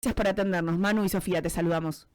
Gracias por atendernos. Manu y Sofía, te saludamos.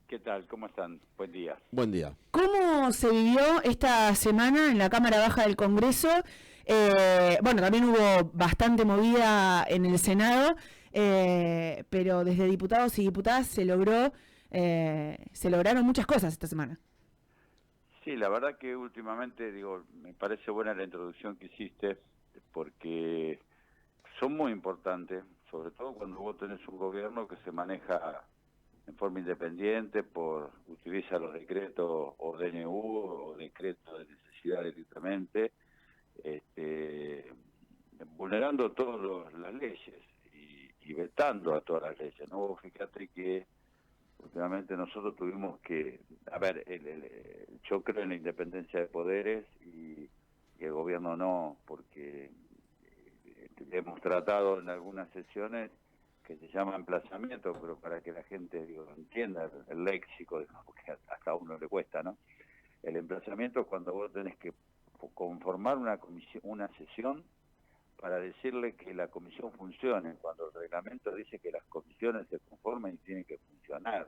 ¿Qué tal? ¿Cómo están? Buen día. Buen día. ¿Cómo se vivió esta semana en la Cámara Baja del Congreso? Bueno, también hubo bastante movida en el Senado, pero desde diputados y diputadas se lograron muchas cosas esta semana. Sí, la verdad que últimamente, me parece buena la introducción que hiciste, porque son muy importantes, sobre todo cuando vos tenés un gobierno que se maneja en forma independiente, utiliza los decretos o DNU o decretos de necesidad directamente, vulnerando todas las leyes y vetando a todas las leyes, ¿no? Vos fíjate que últimamente nosotros tuvimos que, yo creo en la independencia de poderes y el gobierno no, porque hemos tratado en algunas sesiones que se llama emplazamiento, pero para que la gente entienda el léxico, porque hasta a uno le cuesta, ¿no? El emplazamiento es cuando vos tenés que conformar una sesión para decirle que la comisión funcione, cuando el reglamento dice que las comisiones se conforman y tienen que funcionar,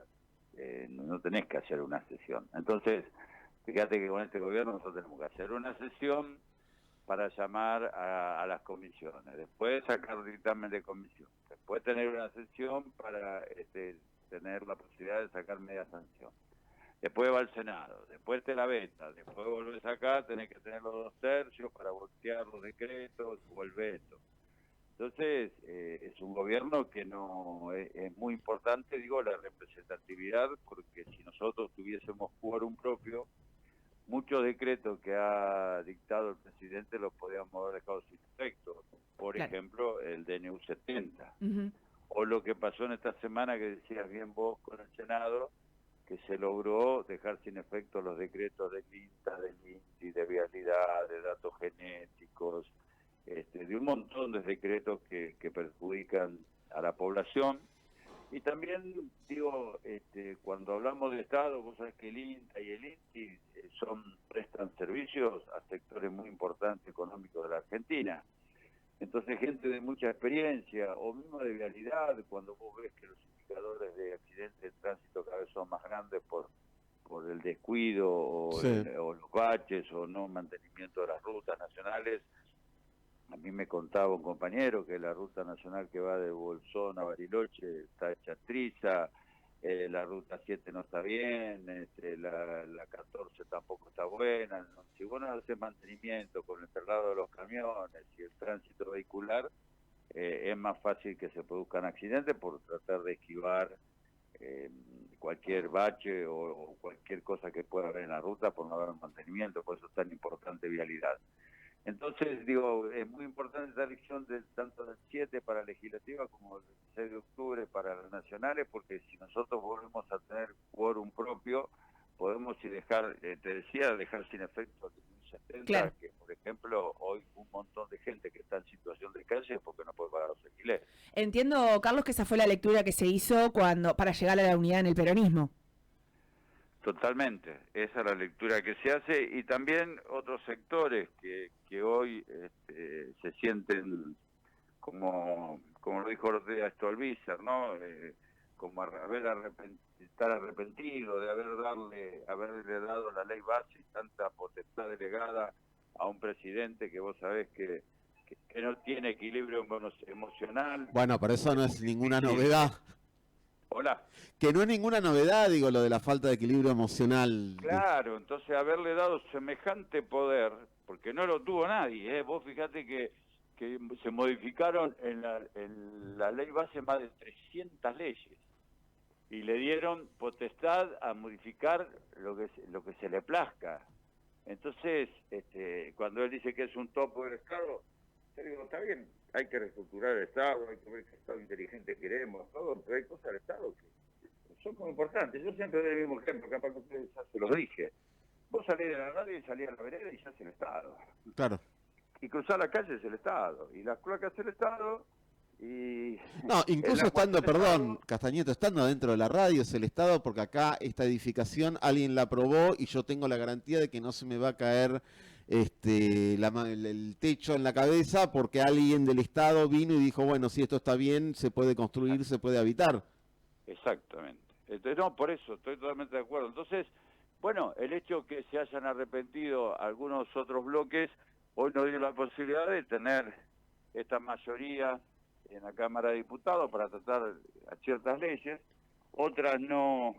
no tenés que hacer una sesión. Entonces, fíjate que con este gobierno nosotros tenemos que hacer una sesión para llamar a las comisiones, después sacar dictamen de comisión, después tener una sesión para tener la posibilidad de sacar media sanción. Después va al Senado, después te la veta, después volvés acá, tenés que tener los 2/3 para voltear los decretos o el veto. Entonces, es un gobierno que no es muy importante, la representatividad, porque si nosotros tuviésemos quórum propio, muchos decretos que ha dictado el presidente los podíamos haber dejado sin efecto. Por ejemplo, el DNU 70. O lo que pasó en esta semana que decías bien vos con el Senado, que se logró dejar sin efecto los decretos del INTA, del INTI, de vialidad, de datos genéticos, de un montón de decretos que perjudican a la población. Y también, cuando hablamos de Estado, vos sabés que el INTA y el INTI prestan servicios a sectores muy importantes económicos de la Argentina. Entonces, gente de mucha experiencia, o mismo de vialidad, cuando vos ves que los indicadores de accidentes de tránsito cada vez son más grandes por el descuido o los baches o no mantenimiento de las rutas nacionales. A mí me contaba un compañero que la ruta nacional que va de Bolsón a Bariloche está hecha triza, la ruta 7 no está bien, la 14 tampoco está buena. Si vos no haces mantenimiento con el traslado de los camiones y el tránsito vehicular, es más fácil que se produzcan accidentes por tratar de esquivar cualquier bache o cualquier cosa que pueda haber en la ruta por no haber mantenimiento. Por eso es tan importante vialidad. Entonces, es muy importante esta elección tanto del 7 para legislativa como del 6 de octubre para las nacionales, porque si nosotros volvemos a tener quórum propio, podemos dejar sin efecto el 70, claro, que por ejemplo hoy un montón de gente que está en situación de calle porque no puede pagar los alquileres. Entiendo, Carlos, que esa fue la lectura que se hizo para llegar a la unidad en el peronismo. Totalmente, esa es la lectura que se hace, y también otros sectores que hoy se sienten como lo dijo Ortega Stolbizer, ¿no? Como estar arrepentido de haberle dado la ley base y tanta potestad delegada a un presidente que vos sabés que no tiene equilibrio emocional. Bueno, pero eso no es ninguna novedad. Hola. Que no es ninguna novedad, lo de la falta de equilibrio emocional. Claro, entonces haberle dado semejante poder, porque no lo tuvo nadie, vos fíjate que se modificaron en la ley base más de 300 leyes, y le dieron potestad a modificar lo que se le plazca. Entonces, cuando él dice que es un topo del Estado, yo digo, está bien, hay que reestructurar el Estado, hay que ver qué Estado inteligente queremos, todo, pero hay cosas del Estado que son muy importantes. Yo siempre doy el mismo ejemplo, capaz que ustedes ya se los dije. Vos salís de la radio y salís a la vereda y ya es el Estado. Claro. Y cruzar la calle es el Estado, y las cloacas es el Estado, y... No, incluso estando, perdón, Castañeto, estando dentro de la radio es el Estado, porque acá esta edificación alguien la aprobó y yo tengo la garantía de que no se me va a caer el techo en la cabeza porque alguien del Estado vino y dijo, bueno, si esto está bien, se puede construir, se puede habitar. Exactamente. Entonces, no, por eso, estoy totalmente de acuerdo. Entonces, bueno, el hecho que se hayan arrepentido algunos otros bloques, hoy nos dio la posibilidad de tener esta mayoría en la Cámara de Diputados para tratar ciertas leyes, otras no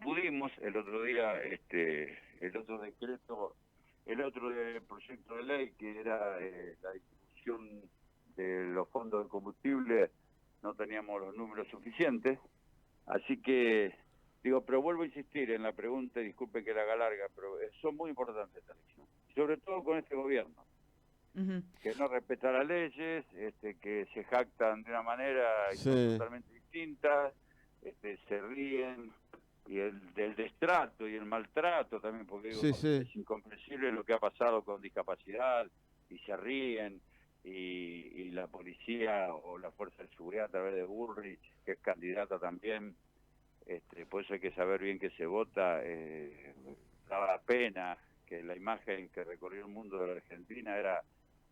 pudimos. El otro día, el otro decreto, proyecto de ley que era la distribución de los fondos de combustible, no teníamos los números suficientes. Así que, digo, pero vuelvo a insistir en la pregunta, y disculpe que la haga larga, pero son muy importantes estas elecciones, sobre todo con este gobierno, que no respeta las leyes, que se jactan de una manera y son totalmente distintas, se ríen, y del destrato y el maltrato también, porque digo, es incomprensible lo que ha pasado con discapacidad, y se ríen, y la policía o la fuerza de seguridad a través de Bullrich, que es candidata también, por eso hay que saber bien que se vota. Daba pena que la imagen que recorrió el mundo de la Argentina era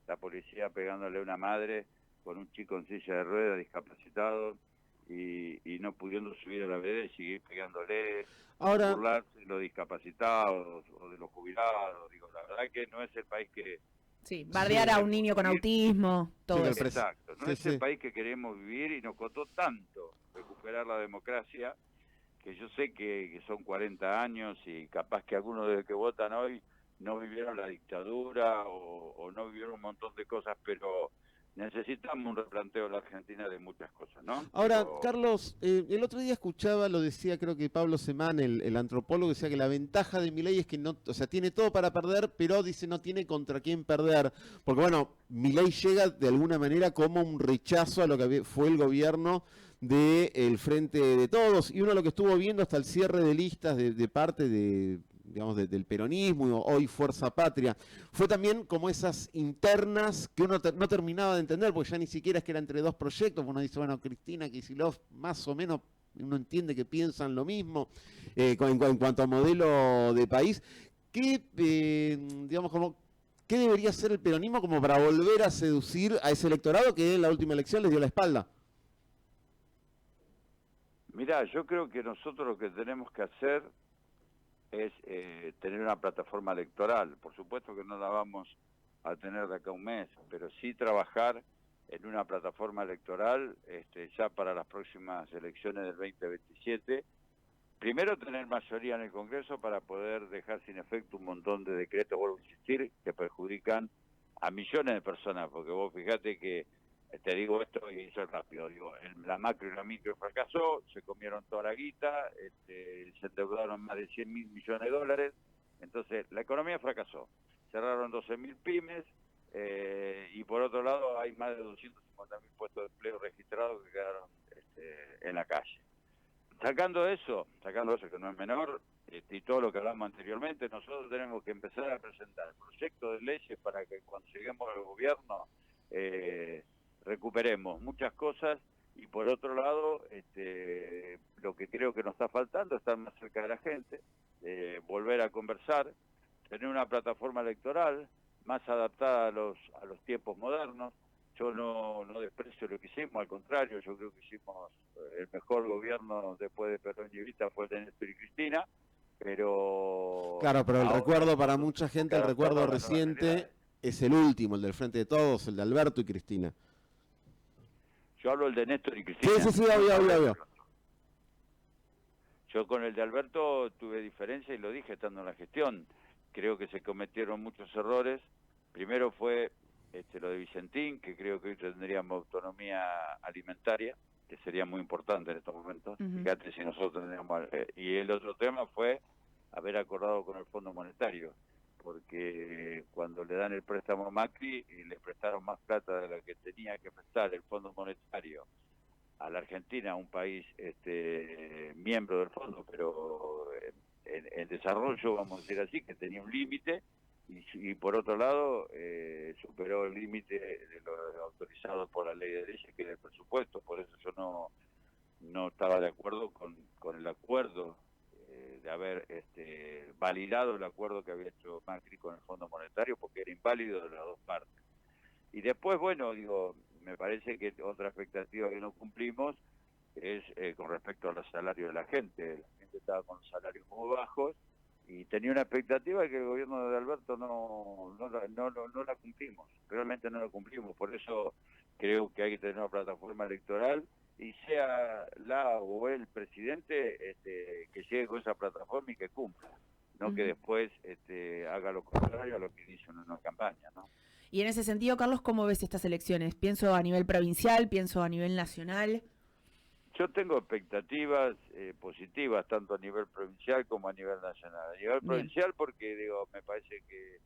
la policía pegándole a una madre con un chico en silla de ruedas, discapacitado, y no pudiendo subir a la vereda y seguir pegándole, ahora, burlarse de los discapacitados o de los jubilados. Digo, la verdad que no es el país que... Sí, bardear a un niño con autismo, todo eso. Exacto, no es el país que queremos vivir, y nos costó tanto recuperar la democracia, que yo sé que son 40 años y capaz que algunos de los que votan hoy no vivieron la dictadura o no vivieron un montón de cosas, pero necesitamos un replanteo en la Argentina de muchas cosas, ¿no? Ahora, Carlos, el otro día escuchaba, lo decía creo que Pablo Semán, el antropólogo, decía que la ventaja de Milei es que no, o sea, tiene todo para perder, pero dice no tiene contra quién perder, porque bueno, Milei llega de alguna manera como un rechazo a lo que fue el gobierno del Frente de Todos, y uno lo que estuvo viendo hasta el cierre de listas de parte de, digamos, del peronismo, hoy Fuerza Patria, fue también como esas internas que uno no terminaba de entender, porque ya ni siquiera es que era entre dos proyectos. Uno dice, bueno, Cristina Kicillof más o menos uno entiende que piensan lo mismo en cuanto a modelo de país. ¿Qué, digamos, qué debería hacer el peronismo como para volver a seducir a ese electorado que en la última elección les dio la espalda? Mirá, yo creo que nosotros lo que tenemos que hacer es tener una plataforma electoral. Por supuesto que no la vamos a tener de acá a un mes, pero sí trabajar en una plataforma electoral ya para las próximas elecciones del 2027. Primero, tener mayoría en el Congreso para poder dejar sin efecto un montón de decretos, vuelvo a insistir, que perjudican a millones de personas, porque vos fíjate que, te digo esto y eso es rápido, digo, la macro y la micro fracasó, se comieron toda la guita, se endeudaron más de 100.000 millones de dólares, entonces la economía fracasó, cerraron 12.000 pymes, y por otro lado hay más de 250.000 puestos de empleo registrados que quedaron en la calle. Sacando eso que no es menor, y todo lo que hablamos anteriormente, nosotros tenemos que empezar a presentar proyectos de leyes para que cuando lleguemos al gobierno recuperemos muchas cosas, y por otro lado, lo que creo que nos está faltando es estar más cerca de la gente, volver a conversar, tener una plataforma electoral más adaptada a los tiempos modernos. Yo no desprecio lo que hicimos, al contrario, yo creo que hicimos el mejor gobierno después de Perón y Evita, fue el de Néstor y Cristina, pero... Claro, pero el recuerdo para mucha gente, el recuerdo reciente es el último, el del Frente de Todos, el de Alberto y Cristina. Yo hablo del de Néstor y Cristina. Sí, obvio. Yo con el de Alberto tuve diferencia y lo dije estando en la gestión. Creo que se cometieron muchos errores. Primero fue lo de Vicentín, que creo que hoy tendríamos autonomía alimentaria, que sería muy importante en estos momentos. Fíjate si nosotros tendríamos... y el otro tema fue haber acordado con el Fondo Monetario, porque cuando le dan el préstamo a Macri, le prestaron más plata de la que tenía que prestar el Fondo Monetario a la Argentina, un país miembro del fondo, pero en desarrollo, vamos a decir así, que tenía un límite, y por otro lado superó el límite de lo autorizado por la ley de leyes, que era el presupuesto. Por eso yo no estaba de acuerdo con el acuerdo, de haber validado el acuerdo que había hecho Macri con el Fondo Monetario, porque era inválido de las dos partes. Y después, bueno, digo, me parece que otra expectativa que no cumplimos es con respecto a los salarios de la gente. La gente estaba con salarios muy bajos y tenía una expectativa que el gobierno de Alberto no la cumplimos, realmente no la cumplimos. Por eso creo que hay que tener una plataforma electoral y sea la o el presidente que llegue con esa plataforma y que cumpla, no que después haga lo contrario a lo que dice en una campaña, ¿no? Y en ese sentido, Carlos, ¿cómo ves estas elecciones? Pienso a nivel provincial, pienso a nivel nacional. Yo tengo expectativas positivas, tanto a nivel provincial como a nivel nacional. A nivel provincial porque, digo, me parece que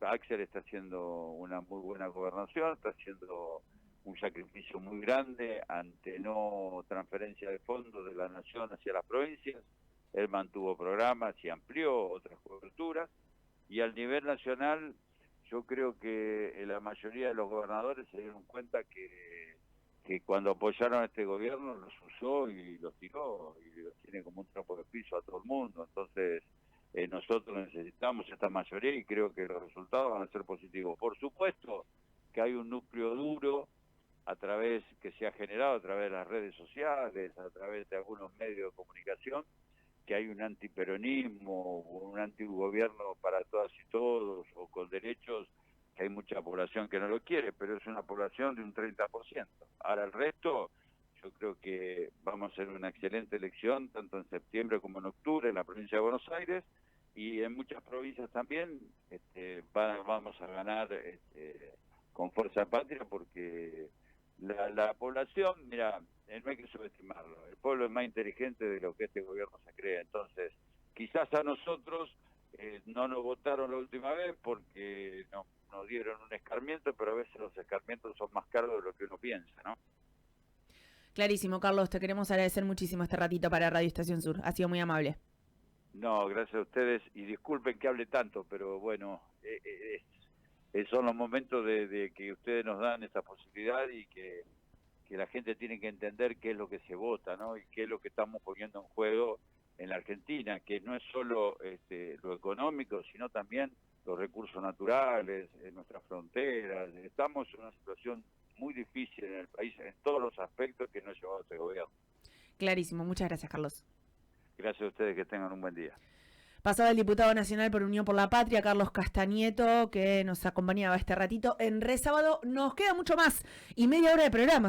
Axel está haciendo una muy buena gobernación, está haciendo un sacrificio muy grande ante no transferencia de fondos de la nación hacia las provincias. Él mantuvo programas y amplió otras coberturas. Y al nivel nacional, yo creo que la mayoría de los gobernadores se dieron cuenta que cuando apoyaron a este gobierno los usó y los tiró y los tiene como un trapo de piso a todo el mundo. Entonces nosotros necesitamos esta mayoría y creo que los resultados van a ser positivos. Por supuesto que hay un núcleo duro que se ha generado a través de las redes sociales, a través de algunos medios de comunicación, que hay un antiperonismo, un antigobierno para todas y todos, o con derechos, que hay mucha población que no lo quiere, pero es una población de un 30%. Ahora el resto, yo creo que vamos a hacer una excelente elección, tanto en septiembre como en octubre, en la provincia de Buenos Aires, y en muchas provincias también vamos a ganar con fuerza patria, porque la población, mira, no hay que subestimarlo, el pueblo es más inteligente de lo que este gobierno se cree. Entonces quizás a nosotros no nos votaron la última vez porque nos dieron un escarmiento, pero a veces los escarmientos son más caros de lo que uno piensa, ¿no? Clarísimo, Carlos, te queremos agradecer muchísimo este ratito para Radio Estación Sur, ha sido muy amable. No, gracias a ustedes y disculpen que hable tanto, pero bueno, son los momentos de que ustedes nos dan esa posibilidad y que la gente tiene que entender qué es lo que se vota, ¿no? Y qué es lo que estamos poniendo en juego en la Argentina, que no es solo lo económico, sino también los recursos naturales, nuestras fronteras. Estamos en una situación muy difícil en el país en todos los aspectos que nos ha llevado este gobierno. Clarísimo, muchas gracias, Carlos. Gracias a ustedes, que tengan un buen día. Pasaba el diputado nacional por Unión por la Patria, Carlos Castañeto, que nos acompañaba este ratito en Re Sábado. Nos queda mucho más y media hora de programa.